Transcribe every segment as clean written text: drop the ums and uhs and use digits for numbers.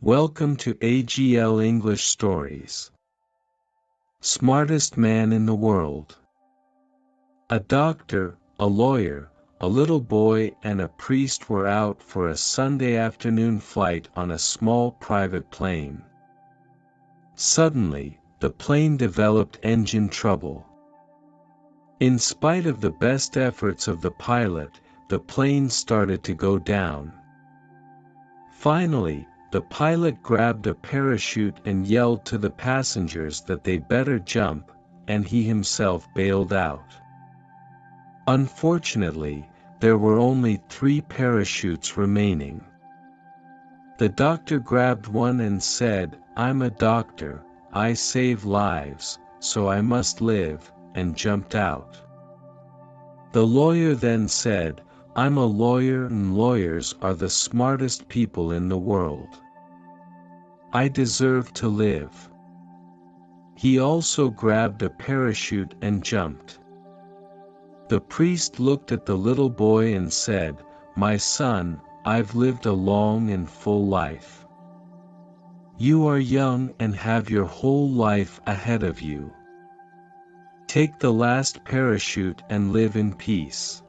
Welcome to AGL English Stories. Smartest man in the world. A doctor, a lawyer, a little boy and a priest were out for a Sunday afternoon flight on a small private plane. Suddenly, the plane developed engine trouble. In spite of the best efforts of the pilot, the plane started to go down. Finally, the pilot grabbed a parachute and yelled to the passengers that they better jump, and he himself bailed out. Unfortunately, there were only 3 parachutes remaining. The doctor grabbed one and said, "I'm a doctor, I save lives, so I must live," and jumped out. The lawyer then said, "I'm a lawyer and lawyers are the smartest people in the world. I deserve to live." He also grabbed a parachute and jumped. The priest looked at the little boy and said, "My son, I've lived a long and full life. You are young and have your whole life ahead of you. Take the last parachute and live in peace."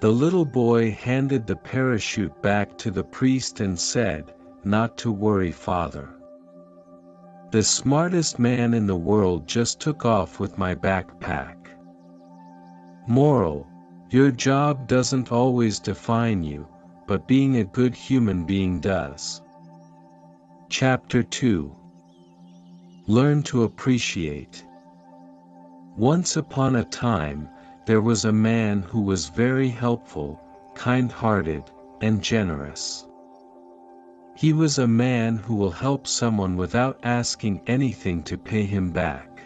The little boy handed the parachute back to the priest and said, "Not to worry, Father. The smartest man in the world just took off with my backpack." Moral: your job doesn't always define you, but being a good human being does. Chapter 2. Learn to appreciate. Once upon a time, there was a man who was very helpful, kind-hearted, and generous. He was a man who will help someone without asking anything to pay him back.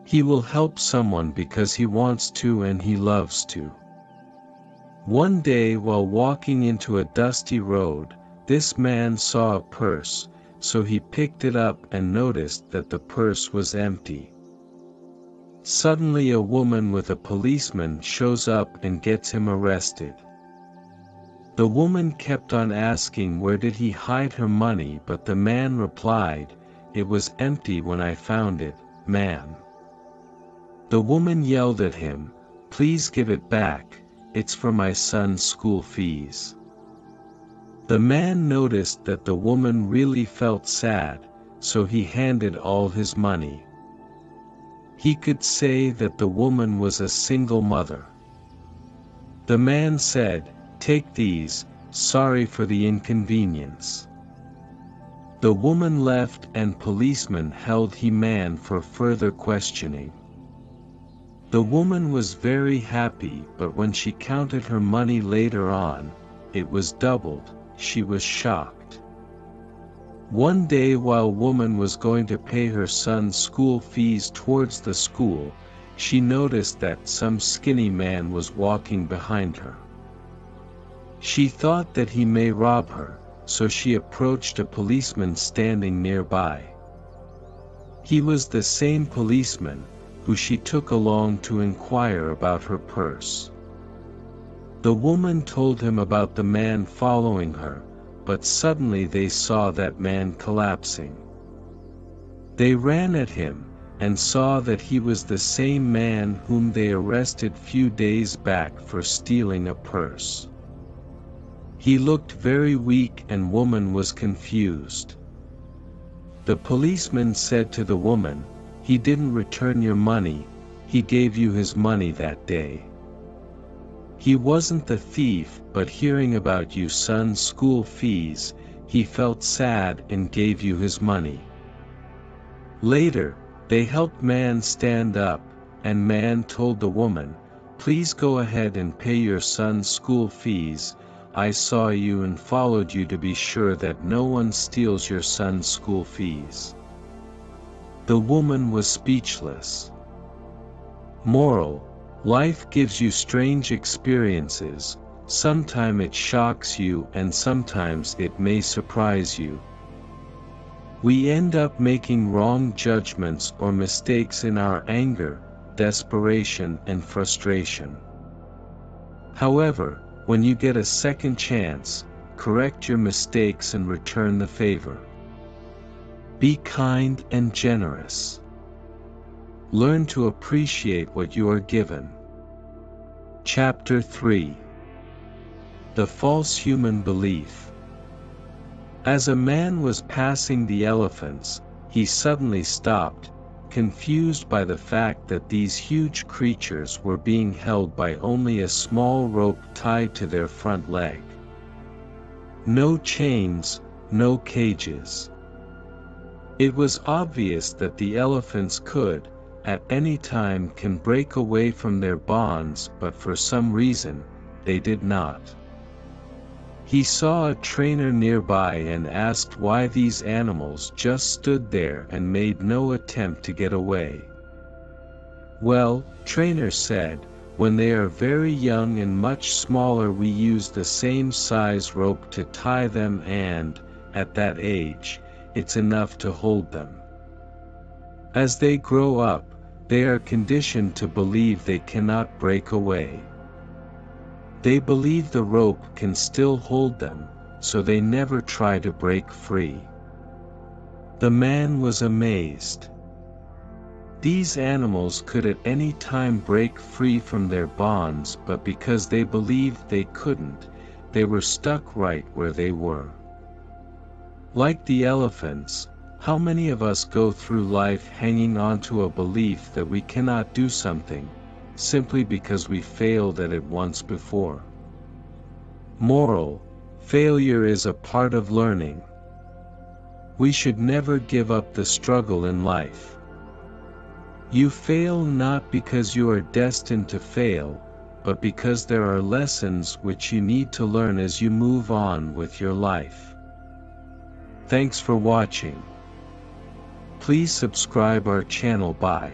He will help someone because he wants to and he loves to. One day while walking into a dusty road, this man saw a purse, so he picked it up and noticed that the purse was empty. Suddenly a woman with a policeman shows up and gets him arrested. The woman kept on asking where did he hide her money, but the man replied, "It was empty when I found it, ma'am." The woman yelled at him, "Please give it back, it's for my son's school fees." The man noticed that the woman really felt sad, so he handed all his money. He could say that the woman was a single mother. The man said, "Take these, sorry for the inconvenience." The woman left and policeman held the man for further questioning. The woman was very happy, but when she counted her money later on, it was doubled. She was shocked. One day while woman was going to pay her son's school fees towards the school, she noticed that some skinny man was walking behind her. She thought that he may rob her, so she approached a policeman standing nearby. He was the same policeman who she took along to inquire about her purse. The woman told him about the man following her, but suddenly they saw that man collapsing. They ran at him, and saw that he was the same man whom they arrested few days back for stealing a purse. He looked very weak and woman was confused. The policeman said to the woman, "He didn't return your money, he gave you his money that day. He wasn't the thief, but hearing about your son's school fees, he felt sad and gave you his money." Later, they helped man stand up, and man told the woman, "Please go ahead and pay your son's school fees. I saw you and followed you to be sure that no one steals your son's school fees." The woman was speechless. Moral: life gives you strange experiences, sometimes it shocks you and sometimes it may surprise you. We end up making wrong judgments or mistakes in our anger, desperation and frustration. However, when you get a second chance, correct your mistakes and return the favor. Be kind and generous. Learn to appreciate what you are given. Chapter 3. The False Human Belief. As a man was passing the elephants, he suddenly stopped, confused by the fact that these huge creatures were being held by only a small rope tied to their front leg. No chains, no cages. It was obvious that the elephants could, at any time, can break away from their bonds, but for some reason, they did not. He saw a trainer nearby and asked why these animals just stood there and made no attempt to get away. Well, trainer said, when they are very young and much smaller we use the same size rope to tie them and, at that age, it's enough to hold them. As they grow up, they are conditioned to believe they cannot break away. They believe the rope can still hold them, so they never try to break free. The man was amazed. These animals could at any time break free from their bonds, but because they believed they couldn't, they were stuck right where they were. Like the elephants, how many of us go through life hanging on to a belief that we cannot do something, simply because we failed at it once before? Moral: failure is a part of learning. We should never give up the struggle in life. You fail not because you are destined to fail, but because there are lessons which you need to learn as you move on with your life. Thanks for watching. Please subscribe our channel by